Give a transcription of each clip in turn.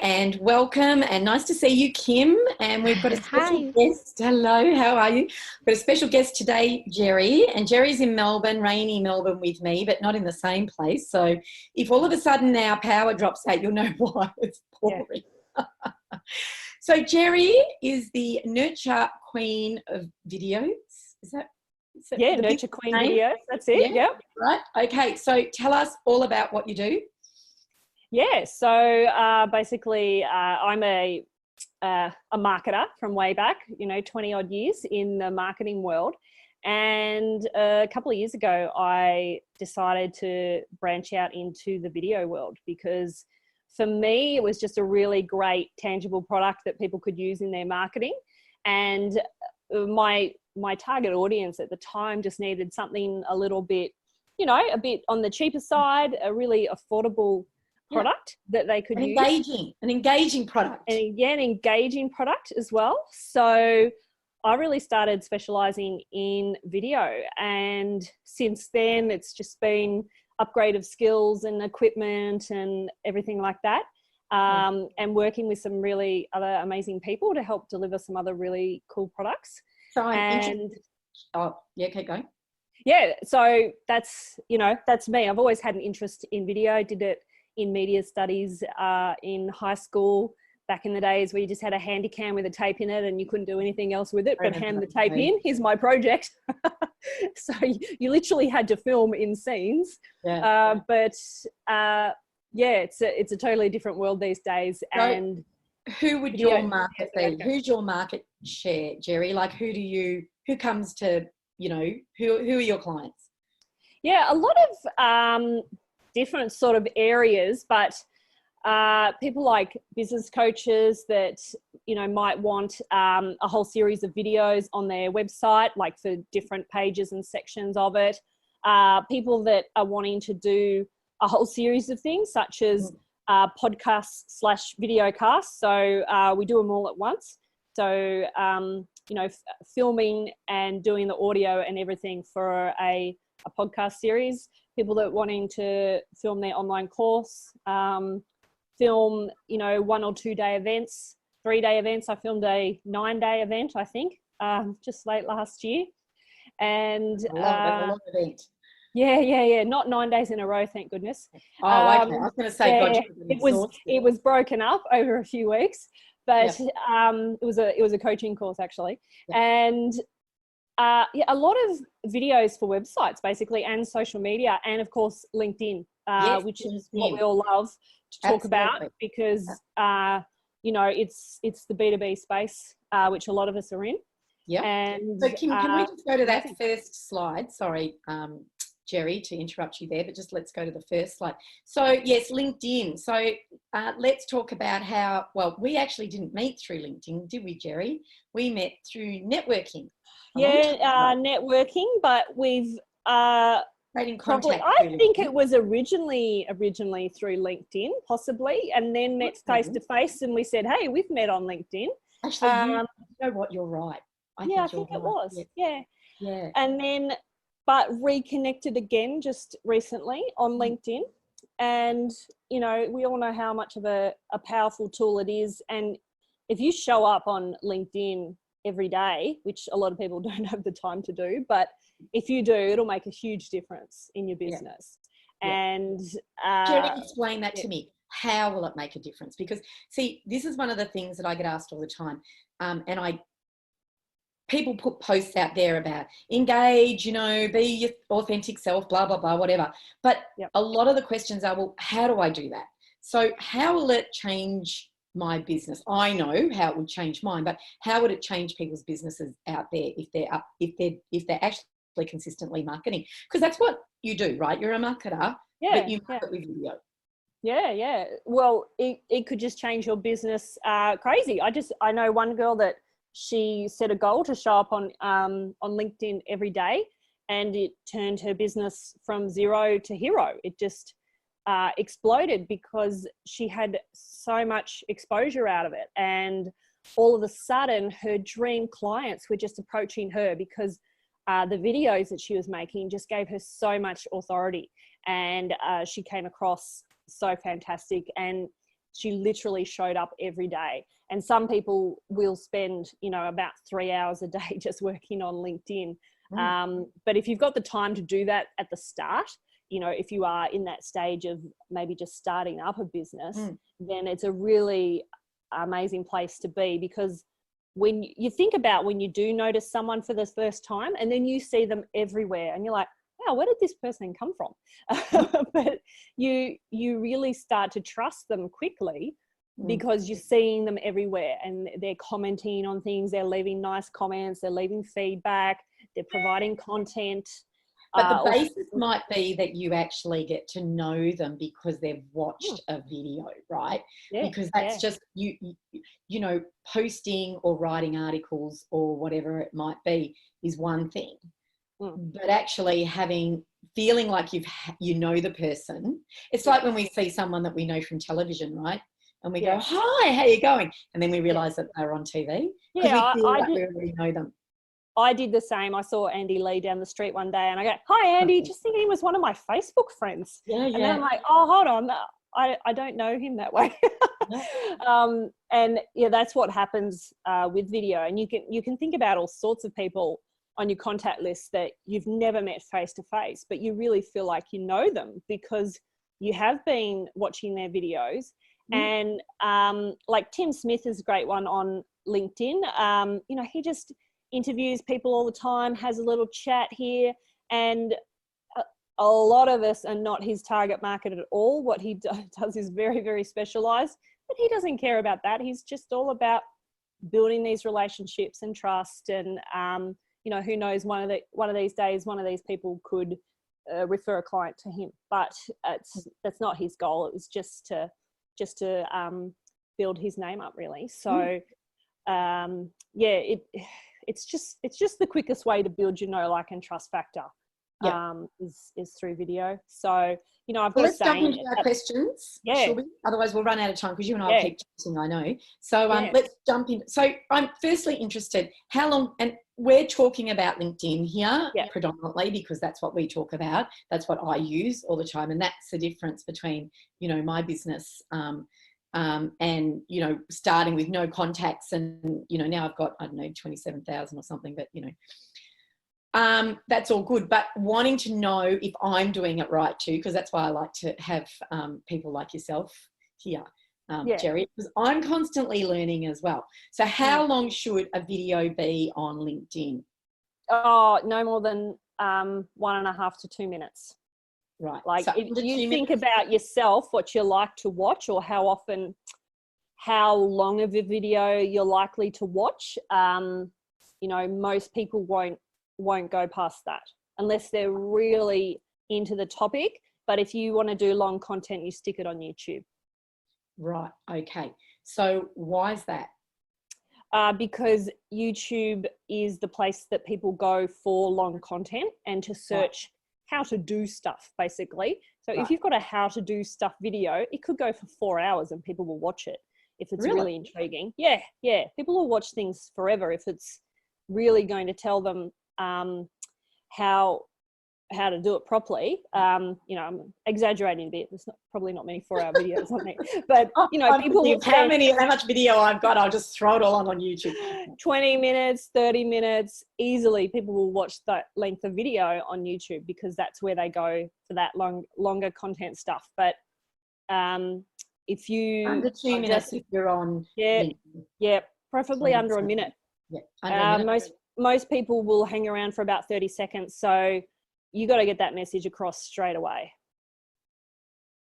and welcome and nice to see you, Kim. And we've got a special Hi. guest. Hello, how are you? We've got a special guest today, Jerry. And Jerry's in Melbourne, rainy Melbourne with me, but not in the same place. So if all of a sudden our power drops out, you'll know why. It's pouring. Yeah. So Jerry is the Nurture Queen of videos. Is that Yeah, the Nurture Queen name? Videos. That's it. Yeah. Yep. Right. Okay. So tell us all about what you do. Yeah. So basically, I'm a marketer from way back. 20 odd years in the marketing world. And a couple of years ago, I decided to branch out into the video world because for me, it was just a really great tangible product that people could use in their marketing. And my target audience at the time just needed something a little bit, a bit on the cheaper side, a really affordable product that they could use. An engaging product. And yeah, an engaging product as well. So I really started specializing in video. And since then, it's just been upgrade of skills and equipment and everything like that. And working with some really other amazing people to help deliver some other really cool products. So keep going. Yeah, so that's me. I've always had an interest in video. Did it in media studies in high school back in the days where you just had a handy cam with a tape in it and you couldn't do anything else with it but hand the tape in. Here's my project. So you literally had to film in scenes. It's a totally different world these days. So and who would your market be? Who's your market share, Jerry? Like who comes to, who are your clients? Yeah, a lot of different sort of areas, but people like business coaches that, might want a whole series of videos on their website, like for different pages and sections of it. People that are wanting to do a whole series of things, such as podcasts/video casts. So we do them all at once. So, filming and doing the audio and everything for a podcast series. People that are wanting to film their online course, film, 1 or 2 day events, 3-day events. I filmed a 9-day event, I think, just late last year. And a long event. Yeah. Not 9 days in a row, thank goodness. Okay. I was going to say, it was broken up over a few weeks, but it was a coaching course actually, and a lot of videos for websites basically, and social media, and of course LinkedIn, which is what we all love to talk about because it's the B2B space, which a lot of us are in. Yeah. And so Kim, can we just go to that first slide? Sorry, Jerry, to interrupt you there, but just let's go to the first slide. So yes, LinkedIn. So let's talk about we actually didn't meet through LinkedIn, did we, Jerry? We met through networking. Networking, but we've I think it was originally through LinkedIn, possibly, and then met face to face, and we said, "Hey, we've met on LinkedIn." Actually, you know what? You're right. I think it was. Yeah. Yeah. And then, but reconnected again just recently on LinkedIn, and we all know how much of a powerful tool it is, and if you show up on LinkedIn every day, which a lot of people don't have the time to do, but if you do, it'll make a huge difference in your business. And Jerry, explain that to me. How will it make a difference? Because see, this is one of the things that I get asked all the time, and people put posts out there about engage, be your authentic self, blah blah blah, whatever. But a lot of the questions are, well, how do I do that? So how will it change my business? I know how it would change mine, but how would it change people's businesses out there if they're actually consistently marketing? Because that's what you do, right? You're a marketer, but you market with video. Yeah. Well, it could just change your business crazy. I know one girl that she set a goal to show up on LinkedIn every day, and it turned her business from zero to hero. It just exploded because she had so much exposure out of it, and all of a sudden her dream clients were just approaching her because the videos that she was making just gave her so much authority, and she came across so fantastic. And she literally showed up every day. And some people will spend, you know, about 3 hours a day just working on LinkedIn. But if you've got the time to do that at the start, you know, if you are in that stage of maybe just starting up a business, then it's a really amazing place to be, because when you think about when you do notice someone for the first time and then you see them everywhere and you're like, wow, where did this person come from? But you really start to trust them quickly because you're seeing them everywhere and they're commenting on things, they're leaving nice comments, they're leaving feedback, they're providing content. But the basis might be that you actually get to know them because they've watched a video, right? Yeah, because that's just you know, posting or writing articles or whatever it might be is one thing, but actually feeling like you know the person. It's like when we see someone that we know from television, right? And we go, hi, how you going? And then we realise that they're on TV because we feel like we already know them. I did the same. I saw Andy Lee down the street one day and I go, hi, Andy, just thinking he was one of my Facebook friends. And then I'm like, oh, hold on. I don't know him that way. And yeah, that's what happens with video. And you can think about all sorts of people on your contact list that you've never met face to face, but you really feel like you know them because you have been watching their videos. And like Tim Smith is a great one on LinkedIn. You know, he just interviews people all the time, has a little chat here, and a lot of us are not his target market at all. What he does is very, very specialized, but he doesn't care about that. He's just all about building these relationships and trust. And you know, who knows, one of these days, one of these people could refer a client to him, but that's not his goal. It was just to build his name up, really. So yeah, it's just the quickest way to build your know, like, and trust factor. Is through video. So, you know, I've got let's jump into our questions. Yeah. Otherwise we'll run out of time because you and I will keep chatting, I know. So let's jump in. So I'm firstly interested, how long, and we're talking about LinkedIn here predominantly because that's what we talk about. That's what I use all the time. And that's the difference between, you know, my business and, you know, starting with no contacts and, you know, now I've got, I don't know, 27,000 or something, but, you know, that's all good. But wanting to know if I'm doing it right too, because that's why I like to have people like yourself here, Jerry, because I'm constantly learning as well. So how long should a video be on LinkedIn? Oh, no more than 1.5 to 2 minutes. Right. Like so if you think about yourself, what you like to watch or how long of a video you're likely to watch, you know, most people won't go past that unless they're really into the topic. But if you want to do long content, you stick it on YouTube. Right. Okay. So why is that? Because YouTube is the place that people go for long content and to search how to do stuff, basically. So if you've got a how to do stuff video, it could go for 4 hours and people will watch it if it's really intriguing. Yeah. People will watch things forever if it's really going to tell them how to do it properly. You know, I'm exaggerating a bit. There's probably not many 4-hour videos on there, but you know, people will how much video I've got, I'll just throw it all on YouTube. 20 minutes, 30 minutes, easily people will watch that length of video on YouTube because that's where they go for that longer content stuff. But if you under 2 minutes, if you're on, preferably under a minute. Yeah, under a minute. Most people will hang around for about 30 seconds. So you got to get that message across straight away.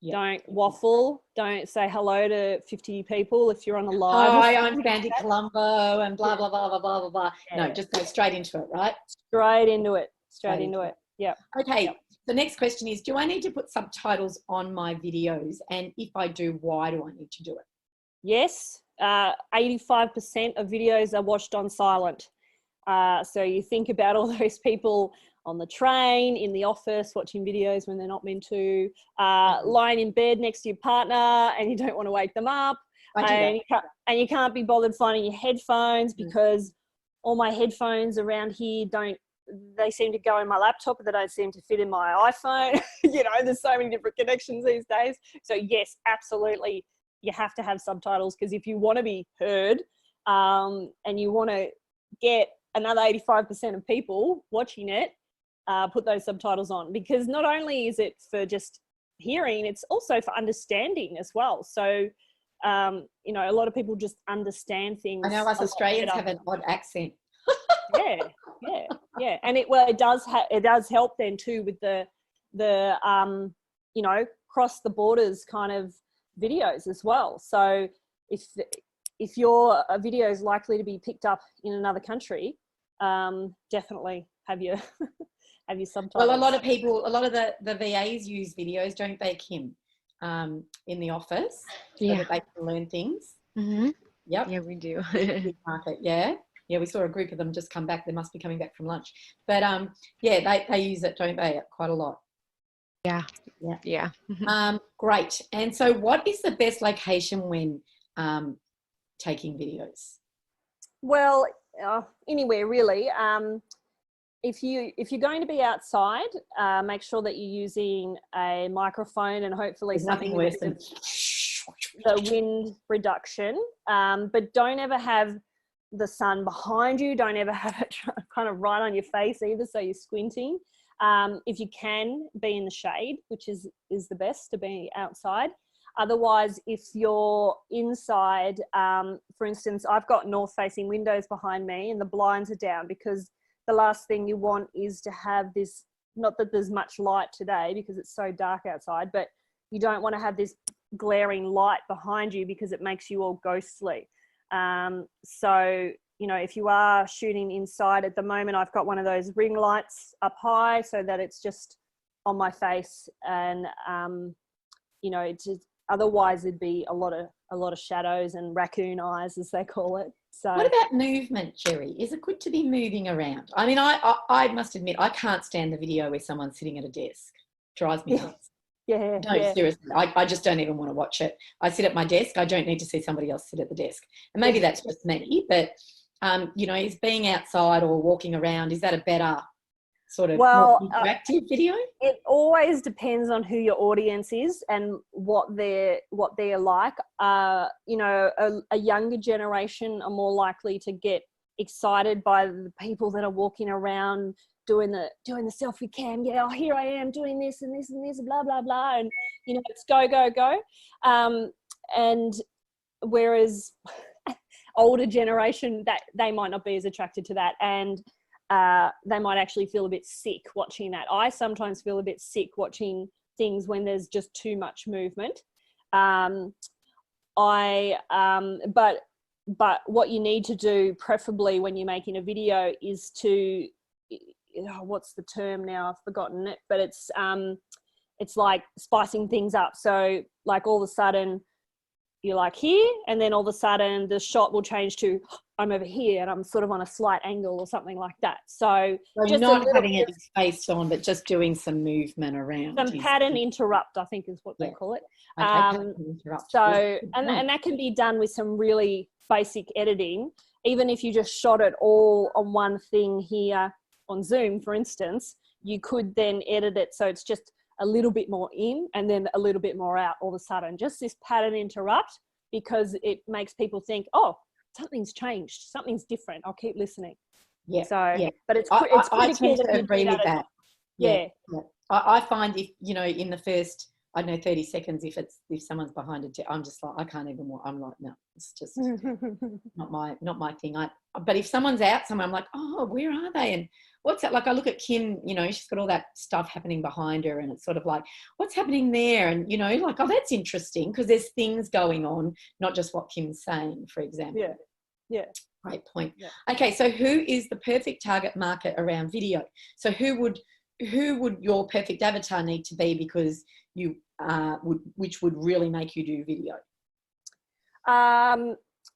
Yep. Don't waffle. Don't say hello to 50 people if you're on a live. Hi, I'm Sandy Colombo and blah, blah, blah, blah, blah, blah, blah. No, just go straight into it, right? Straight into it. Straight into it. Yeah. Okay. Yep. The next question is, do I need to put subtitles on my videos? And if I do, why do I need to do it? Yes. 85% of videos are watched on silent. So you think about all those people on the train, in the office, watching videos when they're not meant to, lying in bed next to your partner and you don't want to wake them up. And you can't be bothered finding your headphones because all my headphones around here they seem to go in my laptop, but they don't seem to fit in my iPhone. You know, there's so many different connections these days. So yes, absolutely. you have to have subtitles, because if you want to be heard, and you want to get another 85% of people watching it, put those subtitles on, because not only is it for just hearing, it's also for understanding as well. So, you know, a lot of people just understand things. I know us Australians have an odd accent. Yeah. And it does help then too with the you know, cross the borders kind of videos as well. So if your video is likely to be picked up in another country, definitely have your have your subtitles. Well, a lot of the VAs use videos, don't they, Kim, in the office, so that they can learn things. Mm-hmm. Yep. Yeah, we do. Big market, yeah. We saw a group of them just come back. They must be coming back from lunch. But yeah, they use it, don't they, quite a lot. Yeah. Great. And so what is the best location when taking videos? Well, anywhere really. If you're going to be outside, make sure that you're using a microphone, and hopefully There's nothing worse than the wind reduction. But don't ever have the sun behind you. Don't ever have it kind of right on your face either, so you're squinting. If you can, be in the shade, which is the best, to be outside. Otherwise, if you're inside, for instance, I've got north-facing windows behind me and the blinds are down, because the last thing you want is to have this, not that there's much light today because it's so dark outside, but you don't want to have this glaring light behind you because it makes you all ghostly. So, you know, if you are shooting inside, at the moment I've got one of those ring lights up high so that it's just on my face, and you know, it's just, otherwise it'd be a lot of shadows and raccoon eyes, as they call it. So what about movement, Jerry? Is it good to be moving around? I mean, I must admit, I can't stand the video where someone's sitting at a desk. Drives me nuts. Yeah. No, seriously, I just don't even want to watch it. I sit at my desk. I don't need to see somebody else sit at the desk. And maybe that's just me, but you know, is being outside or walking around, is that a better sort of more interactive video? It always depends on who your audience is and what they're like. You know, a younger generation are more likely to get excited by the people that are walking around doing the selfie cam. Yeah, oh, here I am doing this and this and this, blah blah blah, and you know, it's go. And whereas older generation, that they might not be as attracted to that, and they might actually feel a bit sick watching that. I sometimes feel a bit sick watching things when there's just too much movement. But what you need to do, preferably when you're making a video, is to, what's the term now? I've forgotten it, but it's like spicing things up. So like all of a sudden you're like here, and then all of a sudden the shot will change to I'm over here and I'm sort of on a slight angle or something like that. So just not having it spaced on, but just doing some movement around. Some pattern interrupt, I think is what they call it. Okay, so, and that can be done with some really basic editing. Even if you just shot it all on one thing here on Zoom, for instance, you could then edit it so it's just a little bit more in and then a little bit more out all of a sudden. Just this pattern interrupt, because it makes people think, oh, something's changed, something's different, I'll keep listening. Yeah. So, yeah. But it's I tend to agree with that. Yeah. I find if, you know, in the first, I don't know, 30 seconds, if someone's behind it, I'm just like, I can't even walk. I'm like, no, it's just not my thing. But if someone's out somewhere, I'm like, oh, where are they? And what's that? Like, I look at Kim, you know, she's got all that stuff happening behind her, and it's sort of like, what's happening there? And, you know, like, oh, that's interesting, because there's things going on, not just what Kim's saying, for example. Yeah. Great point. Yeah. Okay, so who is the perfect target market around video? So who would your perfect avatar need to be, because you which would really make you do video?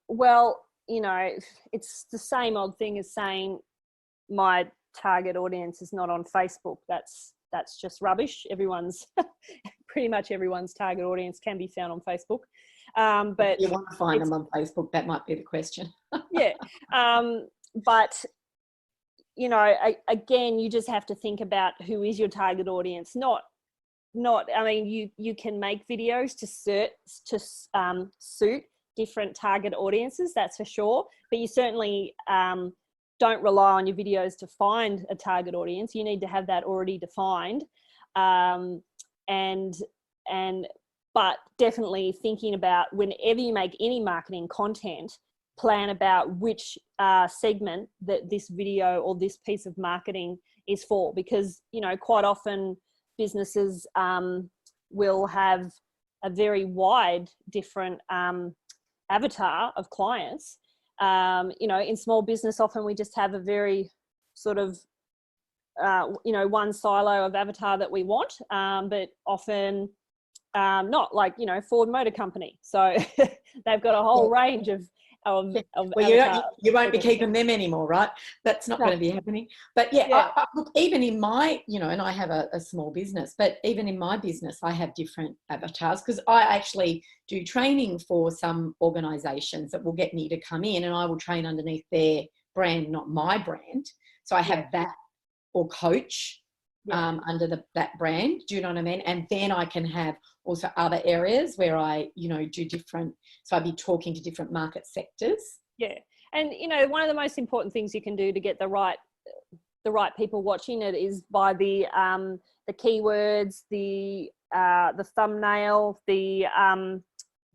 Well, you know, it's the same old thing as saying my target audience is not on Facebook. That's just rubbish. Pretty much everyone's target audience can be found on Facebook. But if you want to find them on Facebook, that might be the question. Yeah. But, you know, again, you just have to think about who is your target audience, not not, I mean, you can make videos to suit different target audiences, that's for sure. But you certainly don't rely on your videos to find a target audience. You need to have that already defined. But definitely thinking about whenever you make any marketing content, plan about which segment that this video or this piece of marketing is for, because, you know, quite often businesses will have a very wide different avatar of clients. You know, in small business, often we just have a very sort of you know, one silo of avatar that we want, but often not, like, you know, Ford Motor Company. So they've got a whole range of well, avatar. you won't be keeping them anymore, right? That's not going to be happening. But yeah, look, even in my, you know, and I have a small business, but even in my business, I have different avatars, because I actually do training for some organisations that will get me to come in, and I will train underneath their brand, not my brand. So I have that, or coach under that brand. Do you know what I mean? And then I can have also other areas where I, you know, do different. So I'd be talking to different market sectors. Yeah. And, you know, one of the most important things you can do to get the right people watching it is by the keywords, the thumbnail, the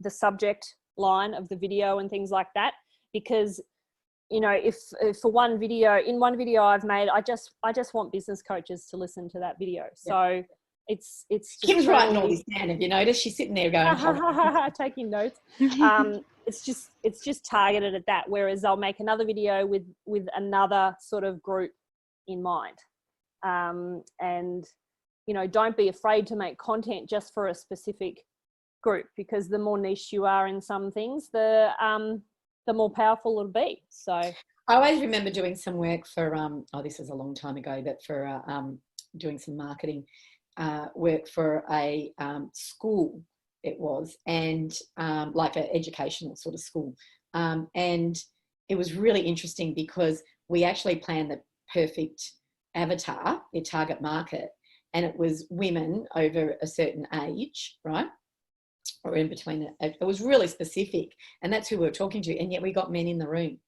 subject line of the video and things like that. Because, you know, if for one video I've made, I just want business coaches to listen to that video. So it's just Kim's writing all this down. Have you noticed? She's sitting there going, taking notes. It's just targeted at that. Whereas I'll make another video with another sort of group in mind. And, you know, don't be afraid to make content just for a specific group, because the more niche you are in some things, the more powerful it'll be. So I always remember doing some work for, this was a long time ago, but for doing some marketing work for a school, it was, and like an educational sort of school. And it was really interesting because we actually planned the perfect avatar, their target market, and it was women over a certain age, right? Or in between. It was really specific, and that's who we were talking to, and yet we got men in the room.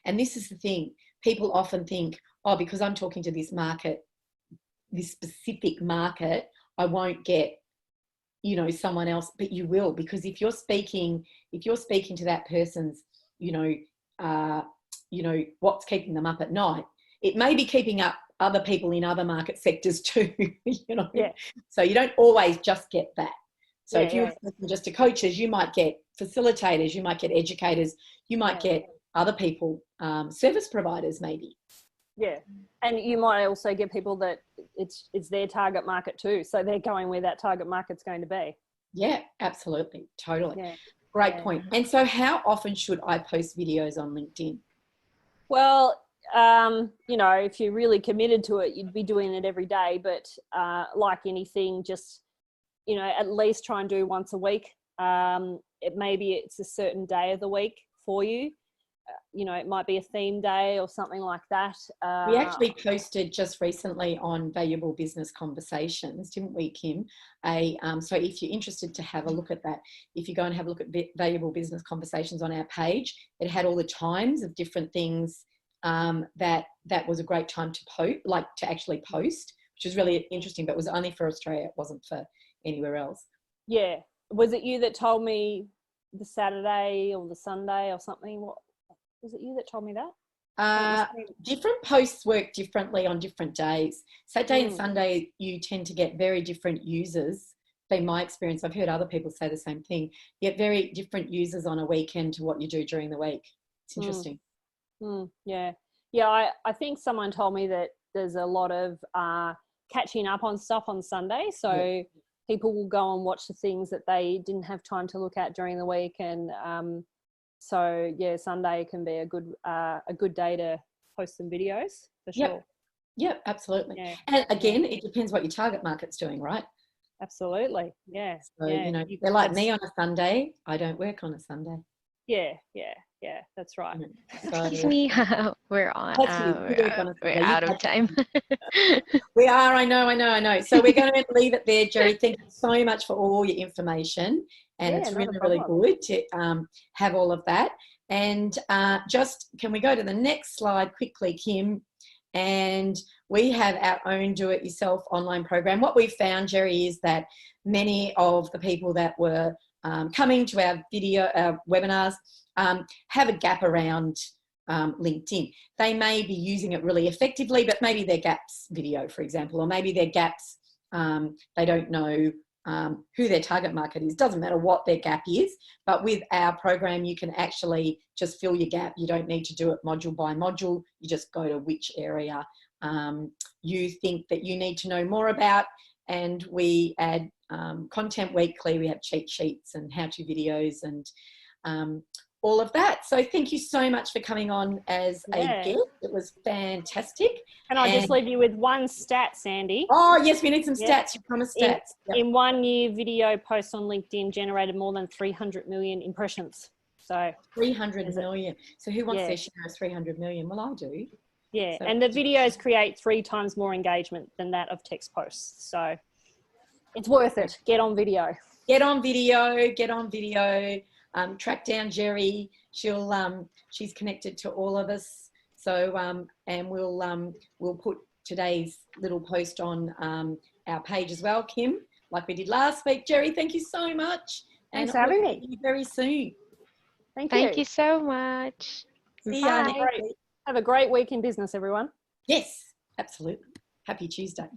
And this is the thing, people often think, oh, because I'm talking to this market, this specific market, I won't get, you know, someone else. But you will, because if you're speaking to that person's, you know, what's keeping them up at night, it may be keeping up other people in other market sectors too. You know, so you don't always just get that. So if you're listening just to coaches, you might get facilitators, you might get educators, you might get other people, service providers maybe. Yeah. And you might also get people that it's their target market too. So they're going where that target market's going to be. Yeah, absolutely. Totally. Yeah. Great point. And so how often should I post videos on LinkedIn? Well, you know, if you're really committed to it, you'd be doing it every day. But like anything, just, you know, at least try and do once a week. Maybe it's a certain day of the week for you. You know, it might be a theme day or something like that. We actually posted just recently on Valuable Business Conversations, didn't we, Kim? So if you're interested to have a look at that, if you go and have a look at Valuable Business Conversations on our page, it had all the times of different things that was a great time to actually post, which was really interesting, but it was only for Australia. It wasn't for anywhere else. Yeah. Was it you that told me the Saturday or the Sunday or something? What was it, you that told me that? Different posts work differently on different days. Saturday and Sunday, you tend to get very different users. In my experience, I've heard other people say the same thing. You get very different users on a weekend to what you do during the week. It's interesting. Yeah. I think someone told me that there's a lot of catching up on stuff on Sunday. So people will go and watch the things that they didn't have time to look at during the week. And so yeah, Sunday can be a good day to post some videos for sure. Yep, absolutely. Yeah. And again, it depends what your target market's doing, right? Absolutely. Yeah. So, you know, they're like me on a Sunday. I don't work on a Sunday. Yeah, that's right. Excuse So, me. We're on. that's you. You work on it. We're Yeah, you out of have time. We are, I know. So we're going to leave it there, Jerry. Thank you so much for all your information. And Yeah, it's not a really, really problem. good to have all of that. And just, can we go to the next slide quickly, Kim? And we have our own do-it-yourself online program. What we found, Jerry, is that many of the people that were coming to our webinars have a gap around LinkedIn. They may be using it really effectively, but maybe their gaps video, for example, or maybe their gaps, they don't know who their target market is. Doesn't matter what their gap is, but with our program, you can actually just fill your gap. You don't need to do it module by module. You just go to which area you think that you need to know more about. And we add content weekly. We have cheat sheets and how-to videos and all of that. So thank you so much for coming on as a guest. It was fantastic. Can I just leave you with one stat, Sandy? Oh, yes, we need some stats. You promised stats. In 1 year, video posts on LinkedIn generated more than 300 million impressions. So 300 million. So who wants their share of 300 million? Well, I do. Yeah, So, and the videos create 3 times more engagement than that of text posts. So it's worth it. Get on video. Get on video. Track down Jerry. She's connected to all of us. So and we'll put today's little post on our page as well, Kim, like we did last week. Jerry, thank you so much. Thanks for having me. See you very soon. Thank you so much. See Bye. you next week. Have a great week in business, everyone. Yes, absolutely. Happy Tuesday.